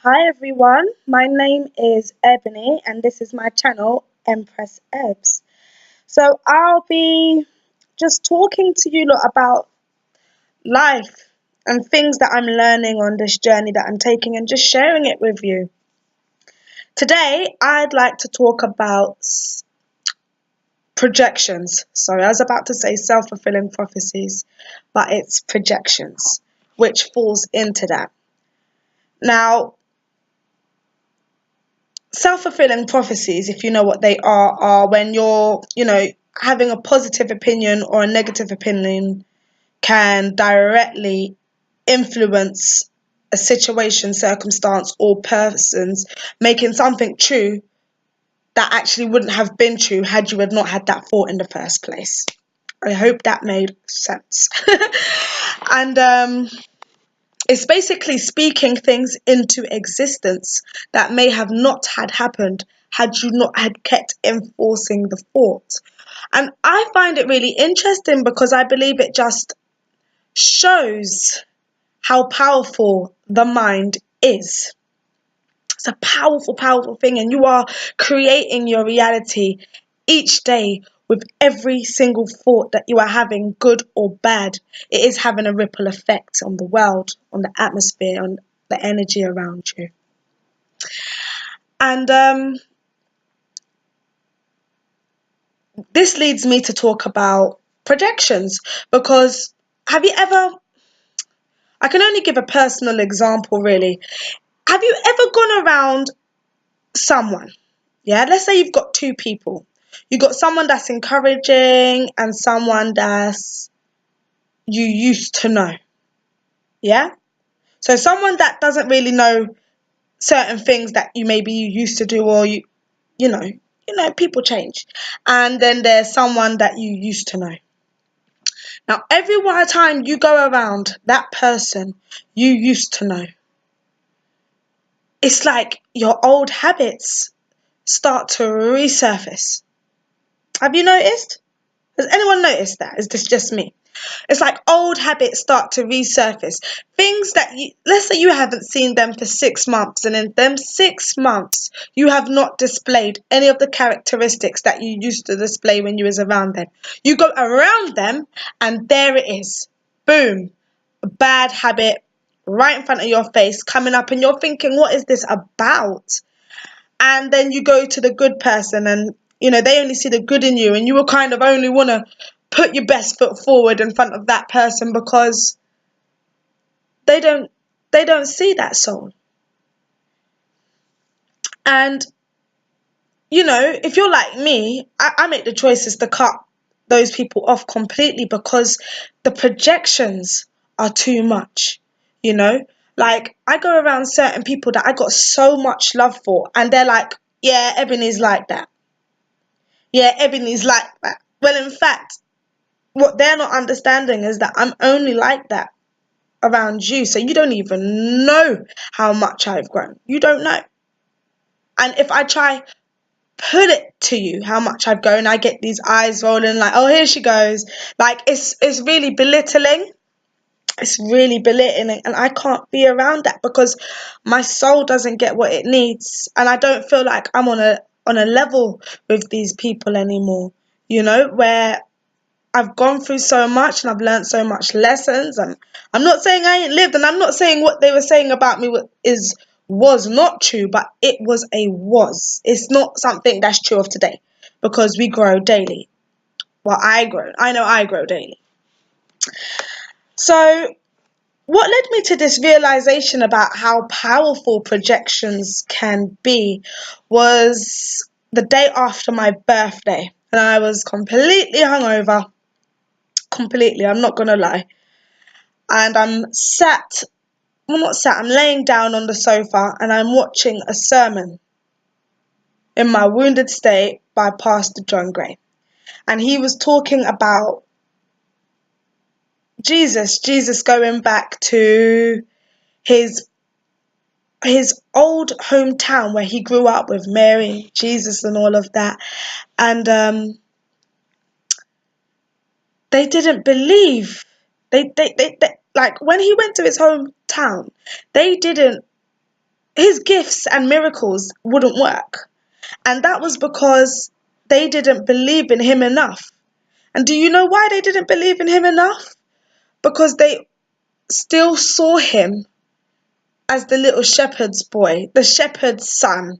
Hi everyone, my name is Ebony and this is my channel Empress Ebs. So I'll be just talking to you lot about life and things that I'm learning on this journey that I'm taking and just sharing it with you. Today I'd like to talk about projections. Sorry, I was about to say self-fulfilling prophecies, but it's projections, which falls into that. Now, self-fulfilling prophecies, if you know what they are when you're having a positive opinion or a negative opinion can directly influence a situation, circumstance, or persons, making something true that actually wouldn't have been true had you had not had that thought in the first place. I hope that made sense. And it's basically speaking things into existence that may have not had happened had you not had kept enforcing the thought. And I find it really interesting because I believe it just shows how powerful the mind is. It's a powerful, powerful thing, and you are creating your reality each day with every single thought that you are having, good or bad. It is having a ripple effect on the world, on the atmosphere, on the energy around you. And this leads me to talk about projections because have you ever, I can only give a personal example really. Have you ever gone around someone? Yeah, let's say you've got two people. You've got someone that's encouraging and someone that's you used to know. Yeah? So someone that doesn't really know certain things that you used to do or you know, people change. And then there's someone that you used to know. Now, every time you go around that person you used to know, it's like your old habits start to resurface. Have you noticed? Has anyone noticed that? Is this just me? It's like old habits start to resurface. Things that let's say you haven't seen them for 6 months, and in them 6 months, you have not displayed any of the characteristics that you used to display when you was around them. You go around them, and there it is. Boom. A bad habit right in front of your face coming up, and you're thinking, what is this about? And then you go to the good person and they only see the good in you, and you will kind of only want to put your best foot forward in front of that person because they don't see that soul. And if you're like me, I make the choices to cut those people off completely because the projections are too much. Like I go around certain people that I got so much love for, and they're like, yeah, Ebony's like that. Yeah, Ebony's like that. Well, in fact, what they're not understanding is that I'm only like that around you. So you don't even know how much I've grown. You don't know. And if I try put it to you how much I've grown, I get these eyes rolling like, oh, here she goes. Like it's really belittling. It's really belittling, and I can't be around that because my soul doesn't get what it needs, and I don't feel like I'm on a level with these people anymore. Where I've gone through so much and I've learned so much lessons, and I'm not saying I ain't lived, and I'm not saying what they were saying about me was not true, but it was a was. It's not something that's true of today because we grow daily. Well, I know I grow daily. So what led me to this realization about how powerful projections can be was the day after my birthday, and I was completely hungover. Completely, I'm not gonna lie. And I'm laying down on the sofa and I'm watching a sermon in my wounded state by Pastor John Gray. And he was talking about Jesus going back to his old hometown where he grew up with Mary, Jesus, and all of that. And they didn't believe. They like when he went to his hometown, they didn't his gifts and miracles wouldn't work. And that was because they didn't believe in him enough. And do you know why they didn't believe in him enough? Because they still saw him as the little shepherd's boy, the shepherd's son.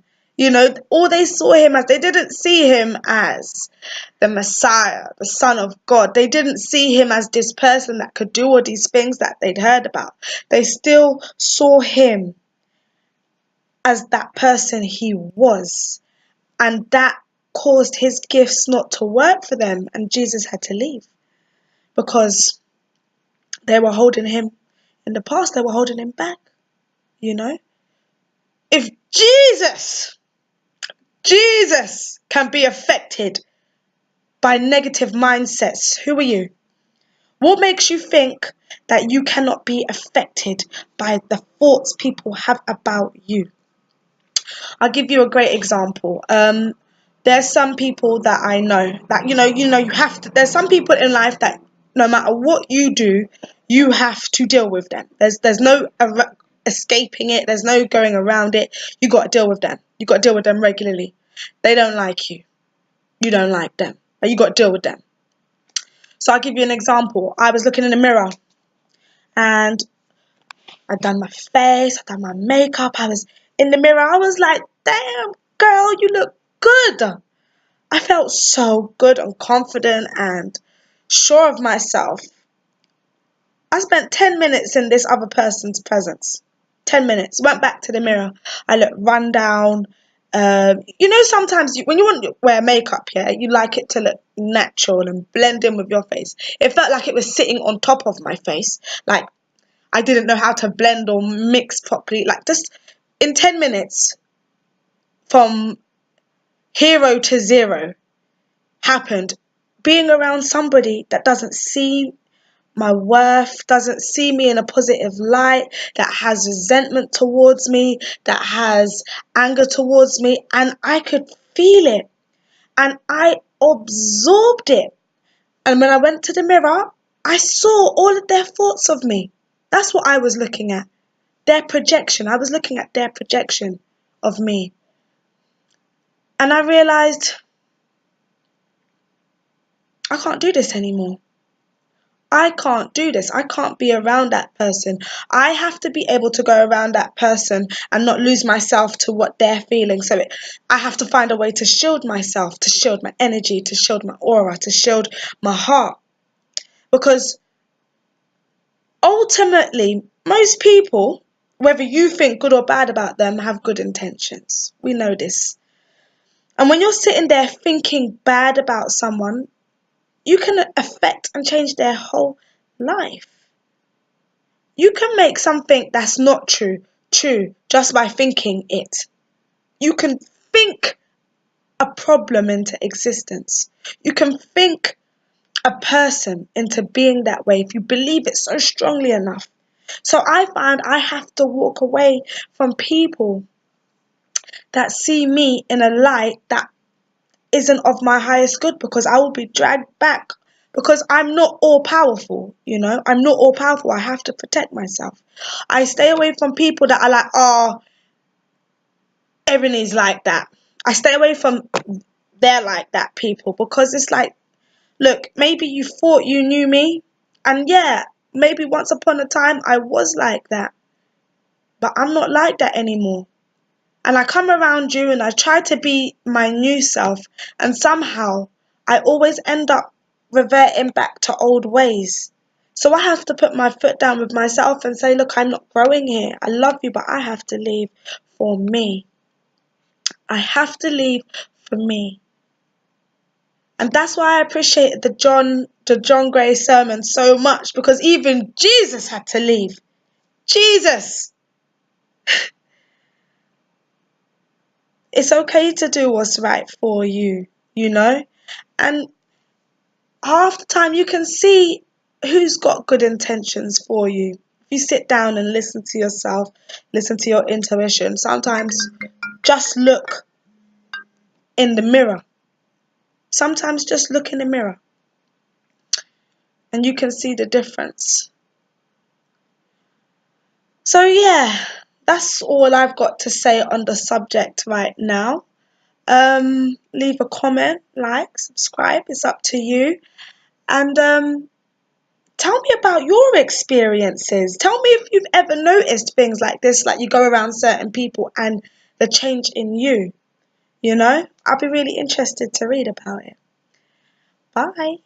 All they saw him as, they didn't see him as the Messiah, the Son of God. They didn't see him as this person that could do all these things that they'd heard about. They still saw him as that person he was. And that caused his gifts not to work for them. And Jesus had to leave because they were holding him, in the past, they were holding him back. If Jesus can be affected by negative mindsets, who are you? What makes you think that you cannot be affected by the thoughts people have about you? I'll give you a great example. There's some people that I know that, you have to, there's some people in life that no matter what you do, you have to deal with them. There's no escaping it. There's no going around it. You got to deal with them. You got to deal with them regularly. They don't like you. You don't like them. But you got to deal with them. So I'll give you an example. I was looking in the mirror and I'd done my face, I'd done my makeup. I was in the mirror. I was like, damn, girl, you look good. I felt so good and confident and sure of myself. I spent 10 minutes in this other person's presence. 10 minutes. Went back to the mirror. I looked run down. Sometimes when you want to wear makeup, yeah, you like it to look natural and blend in with your face. It felt like it was sitting on top of my face. Like I didn't know how to blend or mix properly. Like just in 10 minutes from hero to zero happened. Being around somebody that doesn't see my worth, doesn't see me in a positive light, that has resentment towards me, that has anger towards me, and I could feel it and I absorbed it. And when I went to the mirror, I saw all of their thoughts of me. That's what I was looking at. Their projection. I was looking at their projection of me. And I realized I can't do this anymore. I can't do this. I can't be around that person. I have to be able to go around that person and not lose myself to what they're feeling. I have to find a way to shield myself, to shield my energy, to shield my aura, to shield my heart. Because ultimately, most people, whether you think good or bad about them, have good intentions. We know this. And when you're sitting there thinking bad about someone, you can affect and change their whole life. You can make something that's not true just by thinking it. You can think a problem into existence. You can think a person into being that way if you believe it so strongly enough. So I find I have to walk away from people that see me in a light that isn't of my highest good, because I will be dragged back, because I'm not all powerful, I'm not all powerful. I have to protect myself. I stay away from people that are like, oh, Ebony's like that. I stay away from they're like that people, because it's like, look, maybe you thought you knew me, and yeah, maybe once upon a time I was like that, but I'm not like that anymore. And I come around you and I try to be my new self, and somehow I always end up reverting back to old ways. So I have to put my foot down with myself and say, look, I'm not growing here. I love you, but I have to leave for me. I have to leave for me. And that's why I appreciate the John Gray sermon so much, because even Jesus had to leave. Jesus! It's okay to do what's right for you, And half the time you can see who's got good intentions for you. If you sit down and listen to yourself, listen to your intuition, sometimes just look in the mirror. Sometimes just look in the mirror and you can see the difference. So yeah, that's all I've got to say on the subject right now. Leave a comment, like, subscribe, it's up to you. And tell me about your experiences. Tell me if you've ever noticed things like this, like you go around certain people and the change in you, you know? I'll be really interested to read about it. Bye.